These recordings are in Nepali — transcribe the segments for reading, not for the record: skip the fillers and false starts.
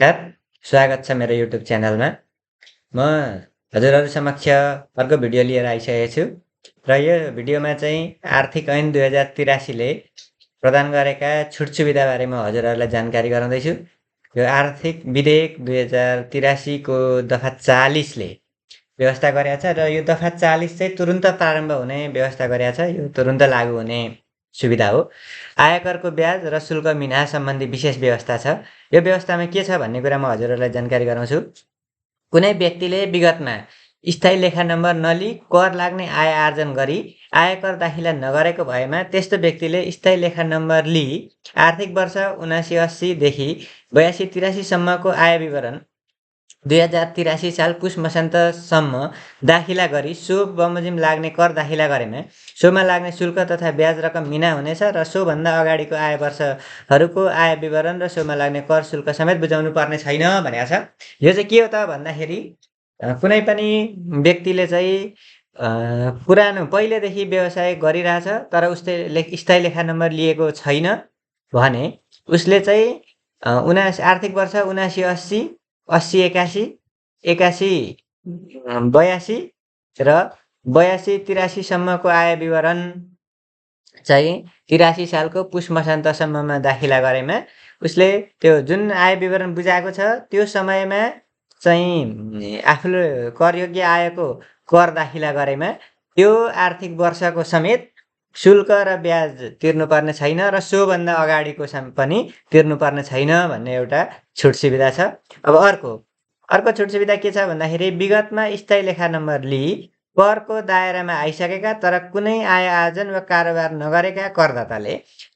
नमस्कार, स्वागत छ मेरो युट्युब च्यानलमा। म हजुरहरू समक्ष अर्को भिडियो लिएर आइसकेको छु र यो भिडियोमा चाहिँ आर्थिक ऐन 2083ले प्रदान गरेका छुट सुविधाबारे म हजुरहरूलाई जानकारी गराउँदैछु। यो आर्थिक विधेयक 2083 को दफा 40 ले व्यवस्था गरेको छ र यो दफा 40 चाहिँ तुरुन्त प्रारम्भ हुने व्यवस्था गरेको छ। यो तुरुन्त लागू हुने सुविधा हो। आयकरको ब्याज र शुल्क मिनाहा सम्बन्धी विशेष व्यवस्था छ। यो व्यवस्थामा के छ भन्ने कुरा म हजुरहरूलाई जानकारी गराउँछु। कुनै व्यक्तिले विगतमा स्थायी लेखा नम्बर नलिई कर लाग्ने आय आर्जन गरी आयकर दाखिला नगरेको भएमा त्यस्तो व्यक्तिले स्थायी लेखा नम्बर लिई आर्थिक वर्ष 7980 देखि 8283 सम्मको आय विवरण 2083 साल पुस मसान्तसम्म दाखिला गरी सो बमोजिम लाग्ने कर दाखिला गरेमा सोमा लाग्ने शुल्क तथा ब्याज रकम मिना हुनेछ र सोभन्दा अगाडिको आय वर्षहरूको आय विवरण र सोमा लाग्ने कर शुल्क समेत बुझाउनु पर्ने छैन भनेको छ। यो चाहिँ के हो त भन्दाखेरि कुनै पनि व्यक्तिले चाहिँ पुरानो पहिलेदेखि व्यवसाय गरिरहेछ तर उसले स्थायी लेखा नम्बर लिएको छैन भने उसले चाहिँ आर्थिक वर्ष 7980 80 81 82 र 8283 सम्मको आय विवरण चाहिँ 83 सालको पुस मसान्तसम्ममा दाखिला गरेमा उसले त्यो जुन आय विवरण बुझाएको छ त्यो समयमा चाहिँ आफूले करयोग्य आयको कर दाखिला गरेमा त्यो आर्थिक वर्षको समेत शुल्क र ब्याज तिर्नुपर्ने छैन र सोभन्दा अगाडिको पनि तिर्नुपर्ने छैन भन्ने एउटा छुट सुविधा छ। अब अर्को छुट सुविधा के छ भन्दाखेरि विगतमा स्थायी लेखा नम्बर लिई करको दायरामा आइसकेका तर कुनै आय आर्जन वा कारोबार नगरेका करदाताले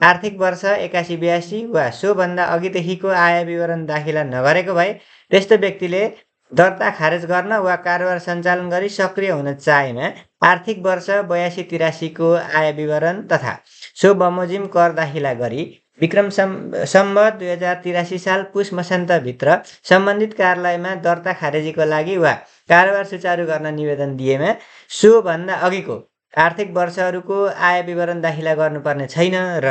आर्थिक वर्ष 8182 वा सोभन्दा अघिदेखिको आय विवरण दाखिला नगरेको भए त्यस्तो व्यक्तिले दर्ता खारेज गर्न वा कारोबार सञ्चालन गरी सक्रिय हुन चाहेमा आर्थिक वर्ष 8283 को आय विवरण तथा सो बमोजिम कर दाखिला गरी विक्रम सम्वत 2083 साल पुस मसान्तभित्र सम्बन्धित कार्यालयमा दर्ता खारेजीको लागि वा कारोबार सुचारू गर्न निवेदन दिएमा सोभन्दा अघिको आर्थिक वर्षहरूको आय विवरण दाखिला गर्नुपर्ने छैन र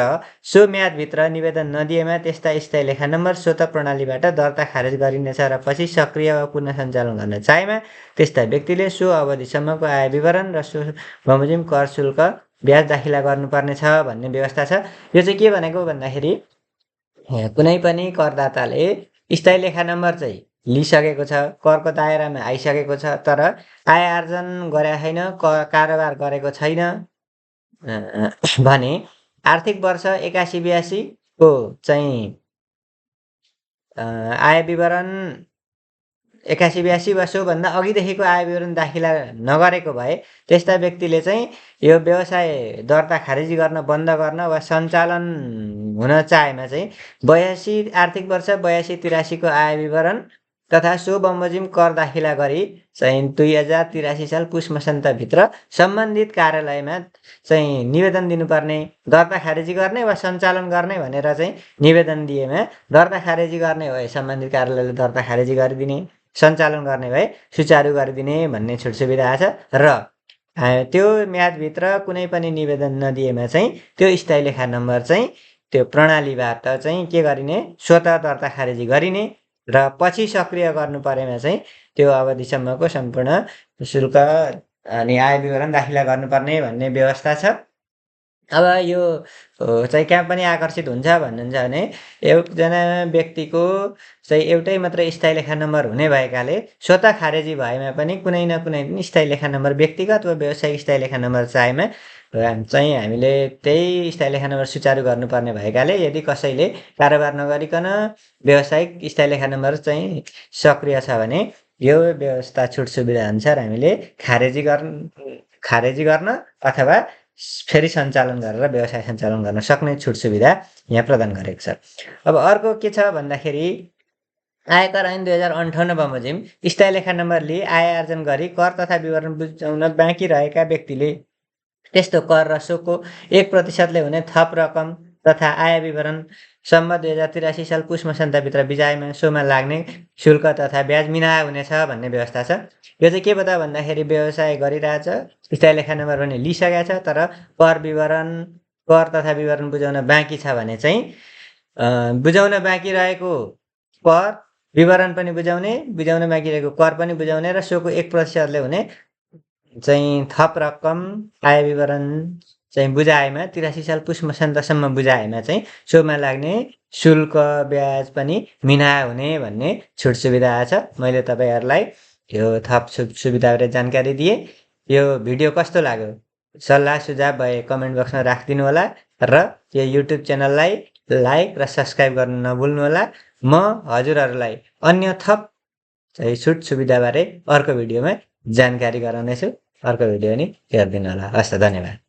सो म्यादभित्र निवेदन नदिएमा त्यस्ता स्थायी लेखा नम्बर स्वत प्रणालीबाट दर्ता खारेज गरिनेछ र पछि सक्रिय वा पुनः सञ्चालन गर्न चाहेमा त्यस्ता व्यक्तिले सो अवधिसम्मको आय विवरण र सो बमोजिम कर शुल्क ब्याज दाखिला गर्नुपर्ने छ भन्ने व्यवस्था छ। यो चाहिँ के भनेको भन्दाखेरि कुनै पनि करदाताले स्थायी लेखा नम्बर चाहिँ लिइसकेको छ, करको दायरामा आइसकेको छ तर आय आर्जन गरेको छैन, कारोबार गरेको छैन भने आर्थिक वर्ष 8182 को चाहिँ आय विवरण 8182 वा सोभन्दा अघिदेखिको आय विवरण दाखिला नगरेको भए त्यस्ता व्यक्तिले चाहिँ यो व्यवसाय दर्ता खारेजी गर्न बन्द गर्न वा सञ्चालन हुन चाहेमा चाहिँ आर्थिक वर्ष 8283 को आय विवरण तथा सो बमोजिम कर दाखिला गरी चाहिँ 2083 साल पुस मसान्तभित्र सम्बन्धित कार्यालयमा चाहिँ निवेदन दिनुपर्ने, दर्ता खारेजी गर्ने वा सञ्चालन गर्ने भनेर चाहिँ निवेदन दिएमा दर्ता खारेजी गर्ने भए सम्बन्धित कार्यालयले दर्ता खारेजी गरिदिने, सञ्चालन गर्ने भए सुचारू गरिदिने भन्ने छुट सुविधा छ र त्यो म्यादभित्र कुनै पनि निवेदन नदिएमा चाहिँ त्यो स्थायी लेखा नम्बर चाहिँ त्यो प्रणालीबाट चाहिँ के गरिने स्वत दर्ता खारेजी गरिने र पछि सक्रिय गर्नु परेमा चाहिँ त्यो अवधिसम्मको सम्पूर्ण शुल्क अनि आय विवरण दाखिला गर्नुपर्ने भन्ने व्यवस्था छ। अब यो चाहिँ कहाँ पनि आकर्षित हुन्छ भन्नुहुन्छ भने एकजना व्यक्तिको चाहिँ एउटै मात्र स्थायी लेखा नम्बर हुने भएकाले स्वत खारेजी भएमा पनि कुनै न कुनै स्थायी लेखा नम्बर व्यक्तिगत वा व्यावसायिक स्थायी लेखा नम्बर चाहेमा चाहिँ हामीले त्यही स्थायी लेखा नम्बर सुचारू गर्नुपर्ने भएकाले यदि कसैले कारोबार नगरिकन व्यावसायिक स्थायी लेखा नम्बर चाहिँ सक्रिय छ भने यो व्यवस्था छुट सुविधा अनुसार हामीले खारेजी गर्न अथवा फेरि सञ्चालन गरेर व्यवसाय सञ्चालन गर्न सक्ने छुट सुविधा यहाँ प्रदान गरेको छ। अब अर्को के छ भन्दाखेरि आयकर ऐन 2058 बमोजिम स्थायी लेखा नम्बर लिई आय आर्जन गरी कर तथा विवरण बुझाउन बाँकी रहेका व्यक्तिले त्यस्तो कर र सोको 1% हुने थप रकम तथा आय विवरण सम्म 2083 साल पुस मसान्तभित्र बिजायमा सोमा लाग्ने शुल्क तथा ब्याज मिना हुनेछ भन्ने व्यवस्था छ। यो चाहिँ के पता भन्दाखेरि व्यवसाय गरिरहेछ, स्थायी लेखा नम्बर पनि लिइसकेको छ तर कर तथा विवरण बुझाउन बाँकी छ भने चाहिँ बुझाउन बाँकी रहेको कर विवरण पनि बुझाउन बाँकी रहेको कर पनि बुझाउने र सोको 1%ले हुने चाहिँ थप रकम आय विवरण चाहिँ बुझाएमा 83 साल पुस मसान्तसम्म बुझाएमा चाहिँ सोमा लाग्ने शुल्क ब्याज पनि मिनाहा हुने भन्ने छुट सुविधा आछ। मैले तपाईहरुलाई यो थप सुविधाबारे जानकारी दिए। यो भिडियो कस्तो लाग्यो सल्लाह सुझाव भए कमेन्ट बक्समा राखिदिनु होला र यो युट्युब च्यानललाई लाइक र सब्स्क्राइब गर्न नभुल्नु होला। म हजुरहरुलाई अन्य थप चाहिँ छुट सुविधाबारे अर्को भिडियोमा जानकारी गराउनेछु। अर्को भिडियो नि हेर्दिनु होला। हस् त, धन्यवाद।